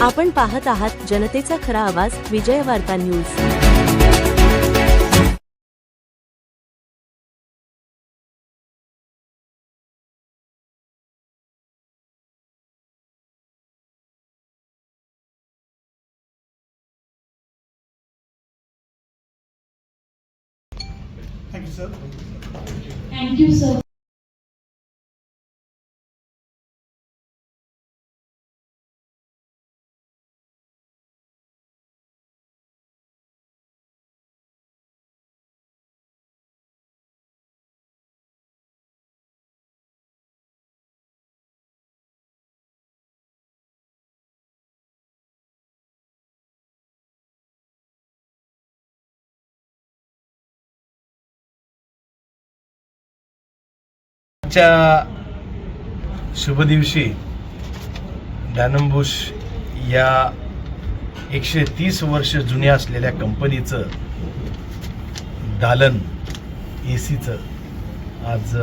आपण पाहत आहात जनतेचा खरा आवाज विजय वार्ता news. Thank you, sir. Thank you, sir. आजच्या शुभ दिवशी डॅनम बुश या 130 वर्ष जुन्या असलेल्या कंपनीचं दालन एसीचं आज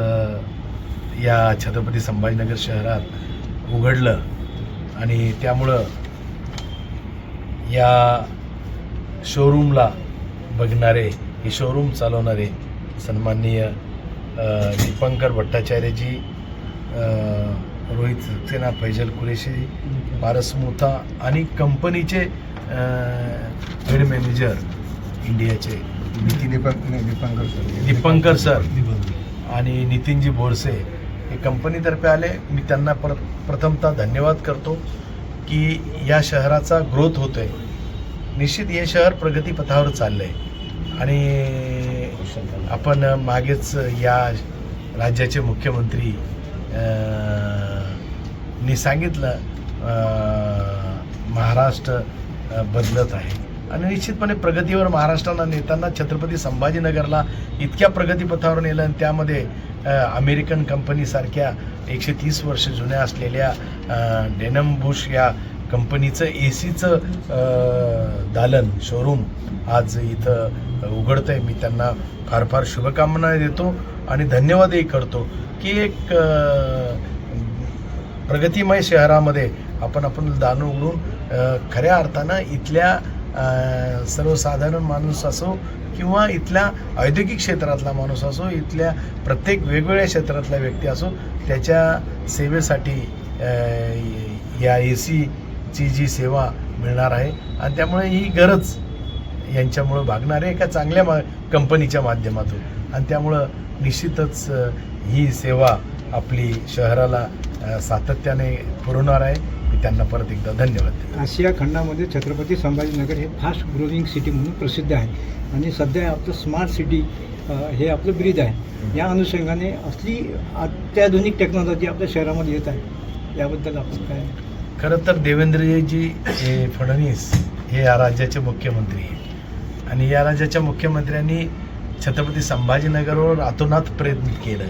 या छत्रपती संभाजीनगर शहरात उघडलं आणि त्यामुळं या शोरूमला बघणारे हे शोरूम चालवणारे सन्माननीय दीपंकर भट्टाचार्यजी, रोहित सक्सेना, फैजल कुरेशी, पारस मुथा आणि कंपनीचे हेड मॅनेजर इंडियाचे दीपंकर सर आणि नितीनजी बोरसे हे कंपनीतर्फे आले। मी त्यांना प्रथमतः धन्यवाद करतो की या शहराचा ग्रोथ होतोय। निश्चित हे शहर प्रगतीपथावर चाललंय आणि आपण मागेच या राज्याचे मुख्यमंत्री नी सांगितलं महाराष्ट्र बदलत आहे आणि निश्चितपणे प्रगतीवर महाराष्ट्राला नेताना छत्रपती संभाजीनगरला इतक्या प्रगतीपथावर नेलं आणि त्यामध्ये अमेरिकन कंपनीसारख्या 130 वर्ष जुन्या असलेल्या डॅनम बुश या कंपनीचं एसीचं दालन शोरूम आज इथं उघडतंय। मी त्यांना फार फार शुभकामना देतो आणि धन्यवादही करतो की एक प्रगतिमय शहरामध्ये आपण दालन उघडून खऱ्या अर्थानं इथल्या सर्वसाधारण माणूस असो किंवा इथल्या औद्योगिक क्षेत्रातला माणूस असो, इथल्या प्रत्येक वेगवेगळ्या क्षेत्रातला व्यक्ती असो, त्याच्या सेवेसाठी या एसीची जी सेवा मिळणार आहे आणि त्यामुळे ही गरज यांच्यामुळं भागणार आहे एका चांगल्या कंपनीच्या माध्यमातून आणि त्यामुळं निश्चितच ही सेवा आपली शहराला सातत्याने पुरवणार आहे। मी त्यांना परत एकदा धन्यवाद देतो। आशिया खंडामध्ये छत्रपती संभाजीनगर हे फास्ट ग्रोविंग सिटी म्हणून प्रसिद्ध आहे आणि सध्या आपलं स्मार्ट सिटी हे आपलं ब्रीद आहे। या अनुषंगाने असली अत्याधुनिक टेक्नॉलॉजी आपल्या शहरामध्ये येत आहे, याबद्दल आपण काय? खरं तर देवेंद्रजी फडणवीस हे या राज्याचे मुख्यमंत्री आहेत आणि या राज्याच्या मुख्यमंत्र्यांनी छत्रपती संभाजीनगरवर अतोनात प्रेम केलं,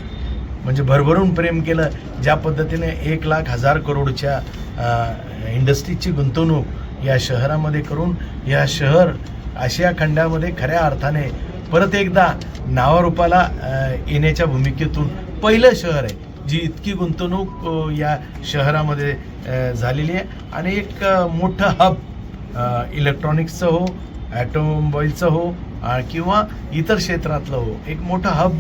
म्हणजे भरभरून प्रेम केलं। ज्या पद्धतीने 1,00,000 करोडच्या इंडस्ट्रीजची गुंतवणूक या शहरामध्ये करून या शहर आशिया खंडामध्ये खऱ्या अर्थाने परत एकदा नावारूपाला येण्याच्या भूमिकेतून पहिलं शहर आहे जी इतकी गुंतवणूक या शहरामध्ये झालेली आहे आणि एक मोठं हब इलेक्ट्रॉनिक्सचं हो, ॲटोमोबाईलचं हो किंवा इतर क्षेत्रातलं हो, एक मोठं हब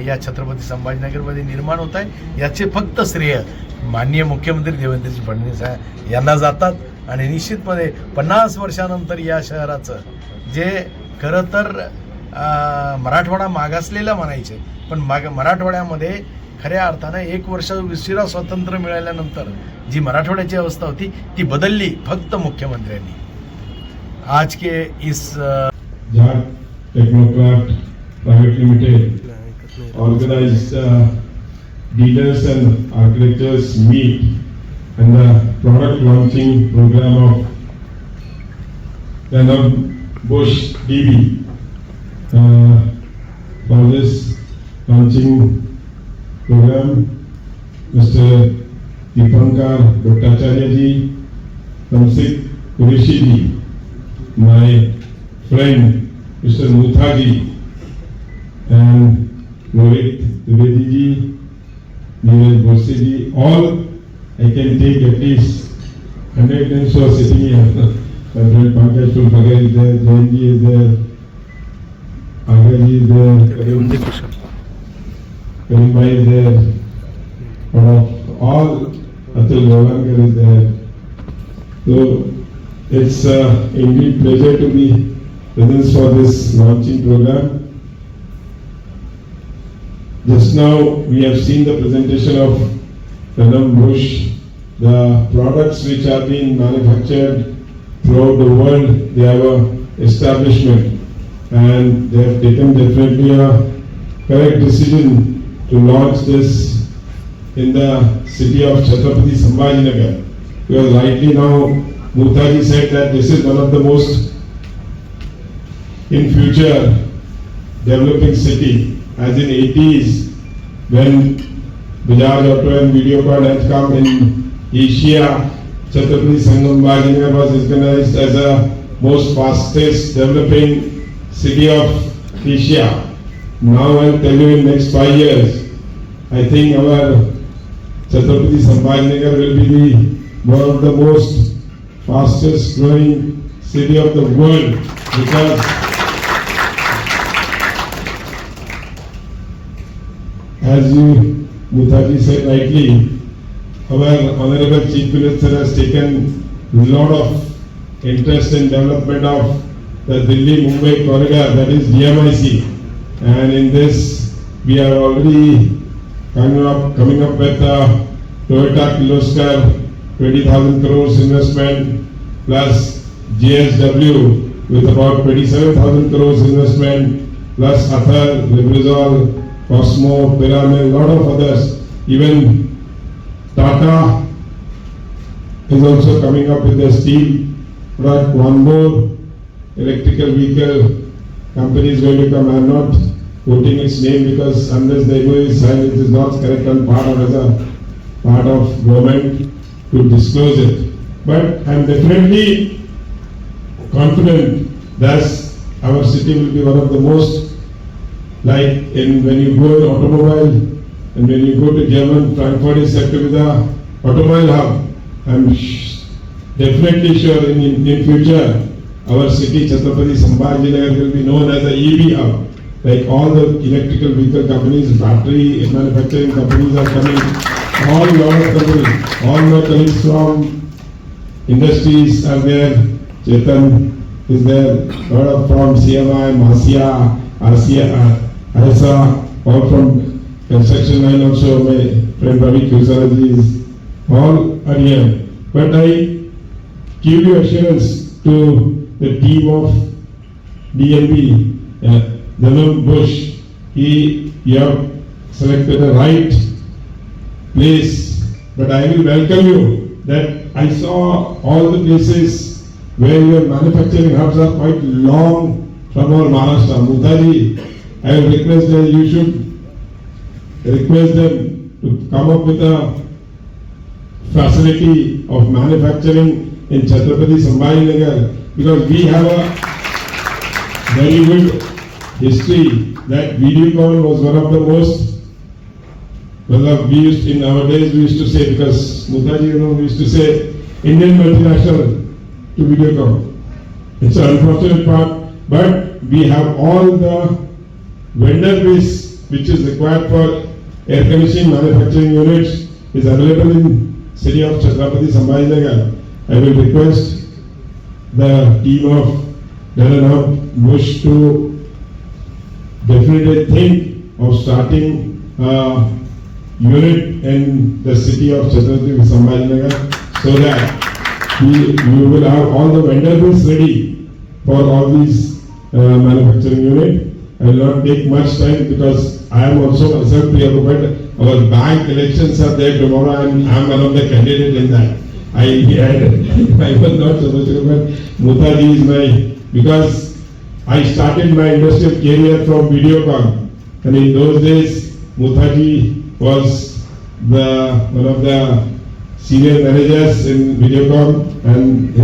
या छत्रपती संभाजीनगरमध्ये निर्माण होत आहे। याचे फक्त श्रेय माननीय मुख्यमंत्री देवेंद्रजी फडणवीस यांना जातात आणि निश्चितपणे 50 वर्षानंतर या शहराचं जे खरं तर मराठवाडा मागासलेला म्हणायचे, पण मराठवाड्यामध्ये खऱ्या अर्थानं 1 वर्ष उशिरा स्वातंत्र्य मिळाल्यानंतर जी मराठवाड्याची अवस्था होती ती बदलली फक्त मुख्यमंत्र्यांनी। आज के इस Jat Technocraft private limited organized dealers and architects meet and the product launching program of Dhanam Bush DB. For this launching program, Mr. Dipakar Bhattacharya ji, Tamsik Qureshi ji, my friend Mr. Mutha ji, and Rohit Dwivedi ji, Neeraj Borse ji, all I can take at least 100 names who are sitting here. My friend Pankaj Tulpagar is there, Jainji is there, Agaji is there, Karim Bhai is there, all Atul Gavankar is there. So it's indeed pleasure to be present for this launching program. Just now we have seen the presentation of Pranam Bush, the products which are being manufactured throughout the world. They have a establishment and they have taken definitely a correct decision to launch this in the city of Chhatrapati Sambhajinagar. Because rightly now Mutaji said that this is one of the most in future developing city, as in 80s when Bajaj Auto and Videocon had come in Asia, Chhatrapati Sambhajinagar was recognized as the most fastest developing city of Asia. Now I'll tell you in next 5 years, I think our Chhatrapati Sambhajinagar will be one of the most fastest growing city of the world, because as you Mutaji said rightly, our Honorable Chief Minister has taken a lot of interest in development of the Delhi-Mumbai corridor, that is DMIC, and in this we are already coming up with Toyota Kirloskar 20,000 crores investment plus GSW with about 27,000 crores investment plus Athar, Lubrizol, Cosmo, Pyramid, lot of others. Even Tata is also coming up with a steel product. One more electrical vehicle company is going to come. I am not quoting its name because unless the MOU is signed, it is not correct on part of as a part of government to disclose it. But I am definitely confident that our city will be one of the most, like when you go in automobile and when you go to German, Frankfurt is said to be the automobile hub. I am definitely sure in future our city Chhatrapati Sambhajinagar will be known as the EV hub. Like all the electrical vehicle companies, battery manufacturing companies are coming, all lot of companies, all my colleagues from industries are there. Chetan is there, lot of from CMI, Masia, ASA, all from construction line also. My friend Ravi Kusaraji is, all are here. But I give you assurance to the team of DMB, Pranam Bush, you have selected the right place. But I will welcome you that I saw all the places where your manufacturing hubs are quite long from our Maharashtra. Mutaji, I will request that you should request them to come up with a facility of manufacturing in Chhatrapati Sambhajinagar, because we have a very good history that Videocon was one of the most, well, we used in our days we used to say, because Mutaji, we used to say Indian multinational to Videocon. It's an unfortunate part, but we have all the vendor base which is required for air conditioning manufacturing units is available in city of Chhatrapati Sambhajinagar. I will request the team of Pranam Bush to definitely think of starting a unit in the city of Chhatrapati Sambhajinagar, so that we will have all the vendor base ready for all these manufacturing unit. I will not take much time because I am also myself preoccupied. Our bank elections are there tomorrow and I am one of the candidates in that. I was not supposed to, but Mutaji is because I started my industrial career from Videocon, and in those days Mutaji was one of the senior managers in Videocon, and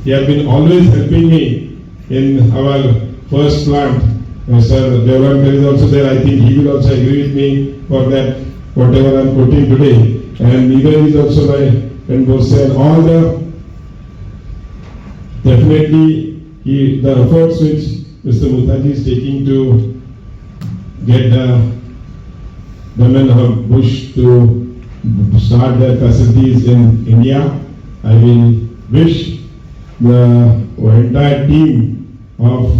he has been always helping me in our first plant. Mr. Devankar is also there. I think he will also agree with me for that, whatever I am quoting today. And Neeraj is also my friend Bose, and all the definitely the efforts which Mr. Mukherjee is taking to get Daman Bush to start their facilities in India. I will wish the entire team of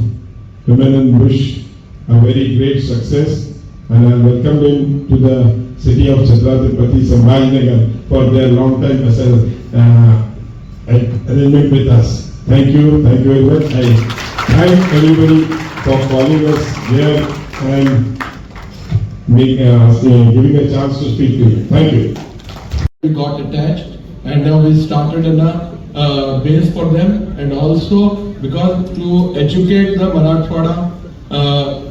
Daman Bush a very great success, and I welcome them to the city of Chhatrapati Sambhajinagar for their long time arrangement with us. Thank you very much. I thank everybody for calling us here and giving a chance to speak to you. Thank you. We got attached, and now we started a base for them, and also because to educate the Marathwada,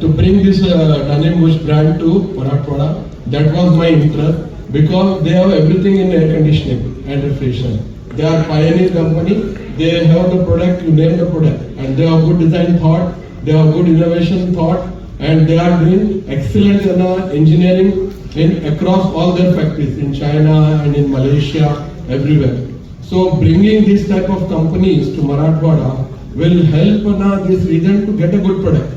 to bring this Dun & Bush brand to Marathwada, that was my interest, because they have everything in air conditioning and refrigeration. They are pioneer company. They have the product, you name the product, and they have good design thought, they have good innovation thought, and they are doing excellent engineering across all their factories in China and in Malaysia, everywhere. So bringing this type of companies to Marathwada will help this region to get a good product.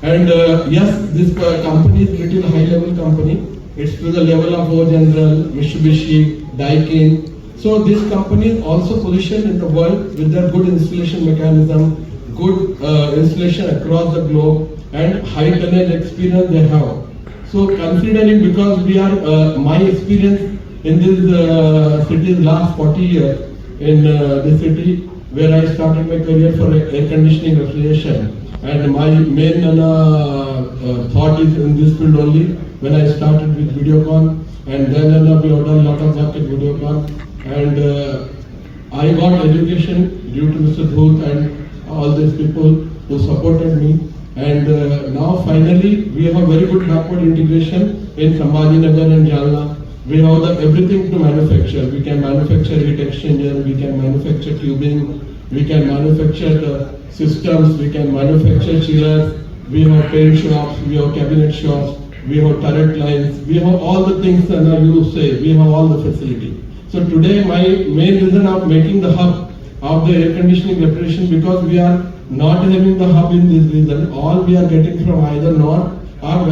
And yes, this company is little high level company. It's to the level of O General, Mitsubishi, Daikin. So this company is also positioned in the world with their good installation mechanism, good installation across the globe, and high tonnage experience they have. So considering, because we are, my experience in this city is last 40 years in this city, where I started my career for air conditioning refrigeration. And my main thought is in this field only. When I started with Videocon, and then we have done a lot of work at Videocon, and I got education due to Mr. Dhoot and all these people who supported me. And now finally we have very good backward integration in Sambhajinagar and Jalna. We have everything to manufacture. We can manufacture heat exchanger, we can manufacture tubing, we can manufacture the systems, we can manufacture chillers, we have paint shops, we have cabinet shops, we have turret lines, we have all the things that you say, we have all the facility. So today my main reason of making the hub of the air conditioning refrigeration, because we are not having the hub in this region, all we are getting from either north or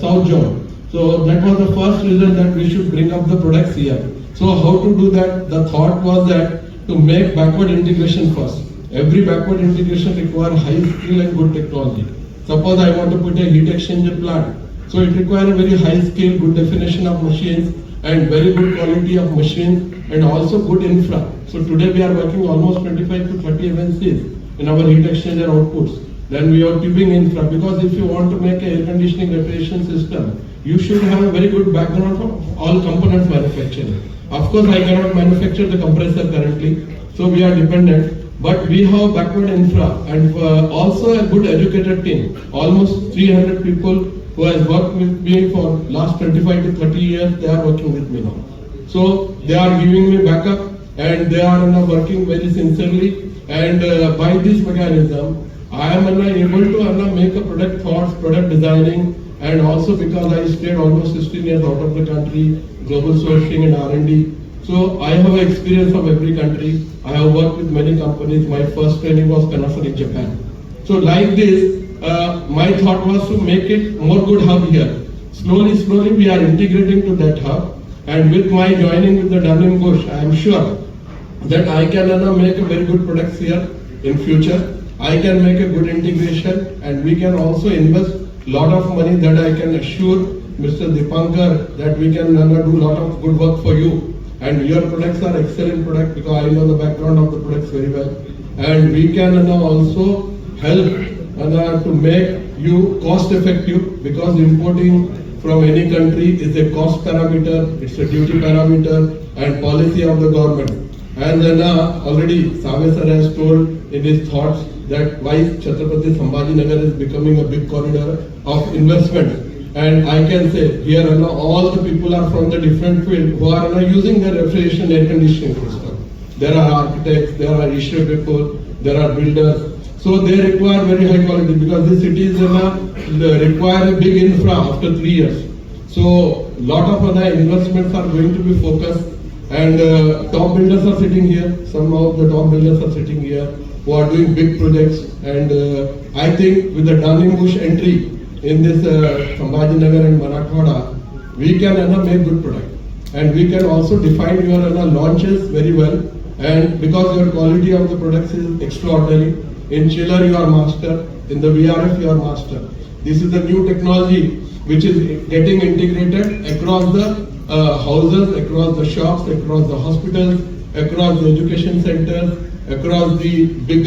south zone. So that was the first reason that we should bring up the products here. So how to do that? The thought was that to make backward integration first. Every backward integration requires high skill and good technology. Suppose I want to put a heat exchanger plant. So it requires a very high skill, good definition of machines, and very good quality of machines, and also good infra. So today we are working almost 25 to 30 MNCs in our heat exchanger outputs. Then we are tubing infra, because if you want to make an air conditioning refrigeration system, you should have a very good background of all components manufacturing. Of course, I cannot manufacture the compressor currently, so we are dependent. But we have backward infra and also a good educated team. Almost 300 people who has worked with me for last 25 to 30 years, they are working with me now. So they are giving me backup, and they are working very sincerely. And by this mechanism, I am able to make a product thoughts, product designing, and also because I stayed almost 16 years out of the country, global sourcing and R&D. So I have experience of every country. I have worked with many companies. My first training was Panasonic Japan. So like this, my thought was to make it more good hub here. Slowly we are integrating to that hub. And with my joining with the Dun & Bush, I am sure that I can make a very good products here in future. I can make a good integration, and we can also invest lot of money that I can assure Mr. Dipankar that we can do lot of good work for you. And your products are excellent products, because I know the background of the products very well. And we can also help to make you cost effective, because importing from any country is a cost parameter, it's a duty parameter and policy of the government. And then already Save sir has told in his thoughts that why Chhatrapati Sambhajinagar is becoming a big corridor of investment. And I can say here all the people are from the different field who are using the refrigeration air conditioning system. There are architects, there are issue people, there are builders. So they require very high quality, because the cities require a big infra after 3 years. So lot of other investments are going to be focused and top builders are sitting here. Some of the top builders are sitting here who are doing big projects. And I think with the Dun & entry in this Sambhajinagar and Marathwada, we can make good product. And we can also define your launches very well. And because your quality of the products is extraordinary, in chiller you are master, in the VRF you are master. This is the new technology which is getting integrated across the houses, across the shops, across the hospitals, across the education centers, across the big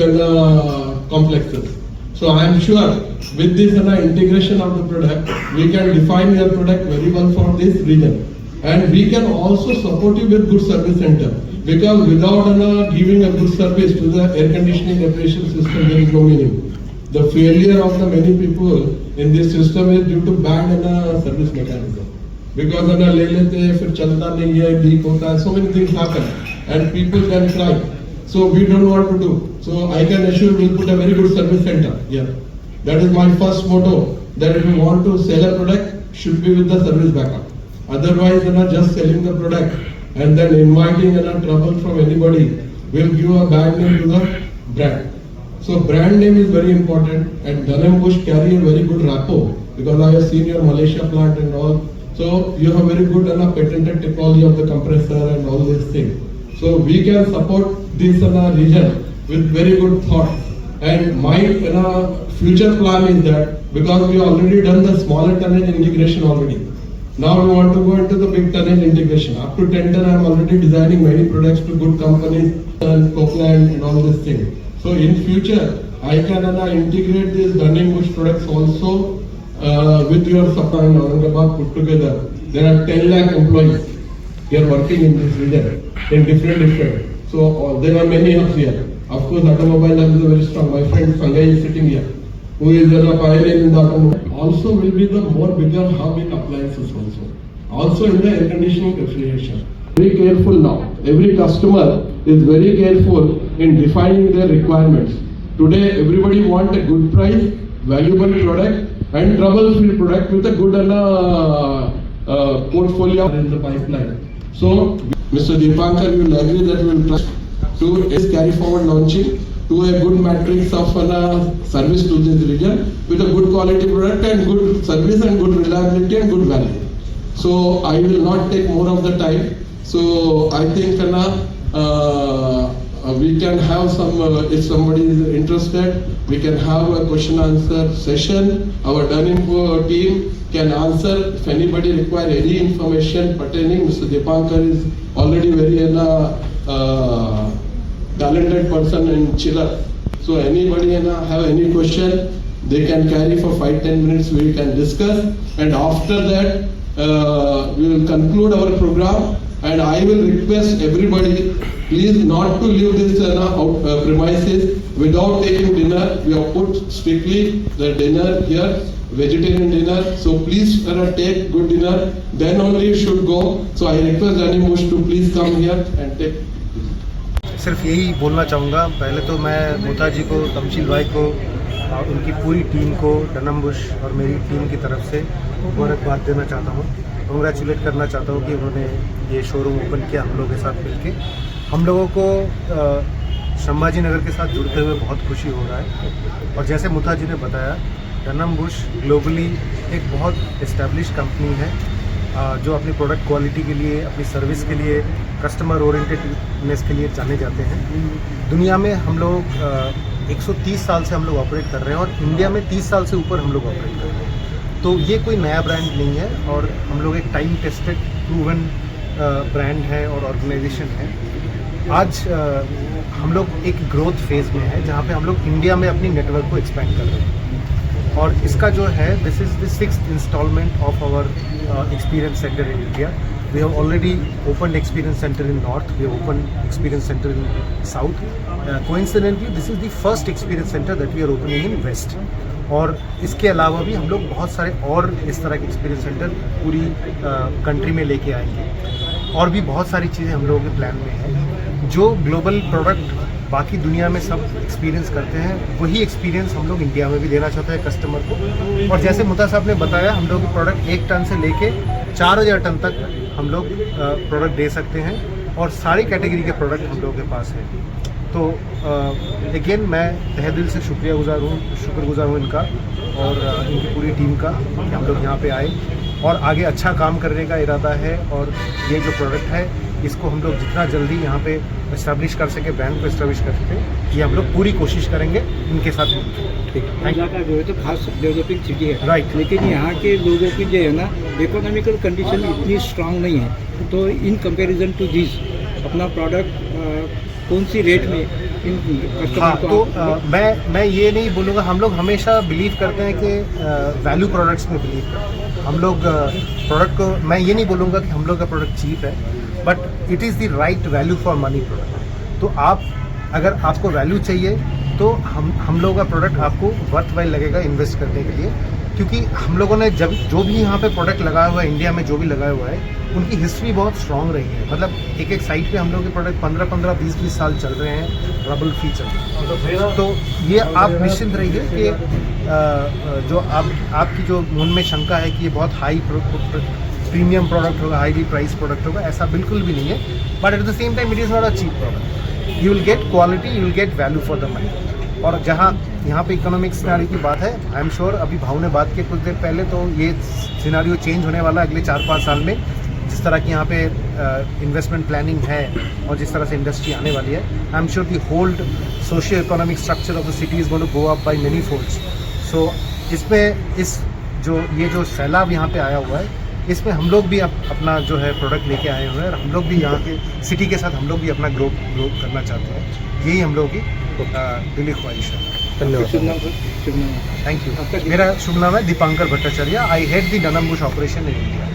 complexes. So I am sure with this integration of the product, we can define your product very well for this region. And we can also support you with good service center. Because without giving a good service to the air conditioning operation system, there is no meaning. The failure of the many people in this system is due to bad service mechanism. Because ले लेते हैं फिर चलता नहीं है, leak होता है, so many things happen and people can cry. So we don't want to do. So I can assure we'll put a very good service center here. That is my first motto, that if you want to sell a product, should be with the service backup. Otherwise, just selling the product and then inviting trouble from anybody will give a bad name to the brand. So brand name is very important, and Dun & Bush carry a very good rapport because I have seen your Malaysia plant and all. So you have very good patented technology of the compressor and all these things. So we can support this region with very good thought. And my future plan is that because we already done the smaller tonnage integration already. Now we want to go into the big tonnage integration. Up to 10 ton I am already designing many products to good companies and Copeland and all these things. So in future I can integrate these Dun & Bush products also with your supply in Aurangabad put together. There are 10 lakh employees here working in this region in different. So there are many hubs here. Of course, automobile hub is very strong. My friend Sangai is sitting here, who is a pioneer in the automobile. Also will be the more bigger hub in appliances also in the air conditioning refrigeration. Very careful now. Every customer is very careful in defining their requirements. Today, everybody wants a good price, valuable product, and trouble-free product with a good portfolio in the pipeline. So, Mr. Deepankar, you will agree that we will try to carry forward launching to a good matrix of service to this region with a good quality product and good service and good reliability and good value. So I will not take more of the time. So I think we can have some, if somebody is interested, we can have a question answer session. Our Dun & team can answer if anybody require any information pertaining. Mr. Deepankar is already very talented person in chiller. So anybody have any question, they can carry for 5-10 minutes. We can discuss, and after that we will conclude our program. And I will request everybody, please not to leave this premises without taking dinner. We have put strictly the dinner here, vegetarian dinner. So please take good dinner. Then only you should go. So I request Dun & Bush to please come here and take. सिर्फ यही बोलना चाहूँगा। पहले तो मैं मुता जी को, तमशील भाई को, उनकी पूरी टीम को, डन & बुश और मेरी टीम की तरफ से मुबारकबाद देना चाहता हूँ, कंग्रेचुलेट करना चाहता हूँ कि उन्होंने ये शोरूम ओपन किया हम लोगों के साथ मिलके। हम लोगों को संभाजी नगर के साथ जुड़ते हुए बहुत खुशी हो रहा है। और जैसे मुता जी ने बताया, डन & बुश ग्लोबली एक बहुत इस्टेब्लिश कंपनी है जो अपनी प्रोडक्ट क्वालिटी के लिए, अपनी सर्विस के लिए, कस्टमर ओरिएंटेडनेस के लिए जाने जाते हैं। दुनिया में हम लोग 130 साल से हम लोग ऑपरेट कर रहे हैं और इंडिया में 30 साल से ऊपर हम लोग ऑपरेट कर रहे हैं। तो ये कोई नया ब्रांड नहीं है और हम लोग एक टाइम टेस्टेड प्रूवन ब्रांड है और ऑर्गेनाइजेशन है। आज हम लोग एक ग्रोथ फेज़ में है जहाँ पे हम लोग इंडिया में अपनी नेटवर्क को एक्सपेंड कर रहे हैं। और इसका जो है, this is the 6th installment of our experience center in India. We have already opened experience center in North. We have opened experience center in South. Coincidentally, this is the first experience center that we are opening in West. और इसके अलावा भी हम लोग बहुत सारे और इस तरह के एक्सपीरियंस सेंटर पूरी कंट्री में लेके आएंगे। और भी बहुत सारी चीज़ें हम लोगों के प्लान में हैं। जो ग्लोबल प्रोडक्ट बाकी दुनिया में सब एक्सपीरियंस करते हैं, वही एक्सपीरियंस हम लोग इंडिया में भी देना चाहते हैं कस्टमर को। और जैसे मुता साहब ने बताया, हम लोग प्रोडक्ट 1 टन से लेके 4000 टन तक हम लोग प्रोडक्ट दे सकते हैं। और सारी कैटेगरी के प्रोडक्ट हम लोगों के पास हैं। तो अगेन मैं तहे दिल से शुक्रगुजार हूँ इनका और इनकी पूरी टीम का कि हम लोग यहाँ पे आए और आगे अच्छा काम करने का इरादा है। और ये जो प्रोडक्ट है इसको हम लोग जितना जल्दी यहाँ पे इस्टेब्लिश कर सके, ब्रांड को इस्टेब्लिश कर सके, ये हम लोग पूरी कोशिश करेंगे इनके साथ मिलकर। ठीक है, इलाका जो है तो खास डेवलपिंग सिटी है, राइट। लेकिन यहाँ के लोगों की जो है ना इकोनॉमिकल कंडीशन इतनी स्ट्रांग नहीं है। तो इन कंपैरिजन टू दिस अपना प्रोडक्ट कौन सी रेट में इन कस्टमर हाँ, को तो मैं ये नहीं बोलूँगा, हम लोग हमेशा बिलीव करते हैं कि वैल्यू प्रोडक्ट्स में बिलीव करते हैं हम लोग। प्रोडक्ट को मैं ये नहीं बोलूँगा कि हम लोग का प्रोडक्ट चीप है, but it is the right value for money product. तो आप अगर आपको वैल्यू चाहिए तो हम लोगों का प्रोडक्ट आपको वर्थ वाइल लगेगा इन्वेस्ट करने के लिए, क्योंकि हम लोगों ने जब जो भी यहाँ पे प्रोडक्ट लगाया हुआ है, इंडिया में जो भी लगाया हुआ है, उनकी हिस्ट्री बहुत स्ट्रांग रही है। मतलब एक साइट पे हम लोग के प्रोडक्ट 15-15, 20-20 साल चल रहे हैं, ट्रबल फ्री चल रहे हैं। तो ये आप निश्चिंत रहिए कि जो आपकी जो मन में शंका है कि ये बहुत हाई प्रीमियम प्रोडक्ट होगा, हाईली प्राइस प्रोडक्ट होगा, ऐसा बिल्कुल भी नहीं है। But at the same time it is not a cheap product. You will get quality, you will get value for the money. और जहाँ यहाँ पे इकोनॉमिक सिनारियो की बात है, आई एम श्योर अभी भाव ने बात की कुछ देर पहले, तो ये सिनारियो चेंज होने वाला है अगले 4-5 साल में। जिस तरह की यहाँ पे इन्वेस्टमेंट प्लानिंग है और जिस तरह से इंडस्ट्री आने वाली है, I am sure the whole socio economic structure of the city is going to go up by many folds. So इसमें ये जो सैलाब यहाँ पे आया हुआ है, इसमें हम लोग भी अपना जो है प्रोडक्ट लेके आए हुए हैं, और हम लोग भी यहाँ के सिटी के साथ हम लोग भी अपना ग्रो करना चाहते हैं। यही हम लोगों की दिली ख्वाहिश है। धन्यवाद। शुभ नाम थैंक यू। मेरा शुभ नाम है Dipankar Bhattacharya. I head the ननम्बुश ऑपरेशन इन इंडिया।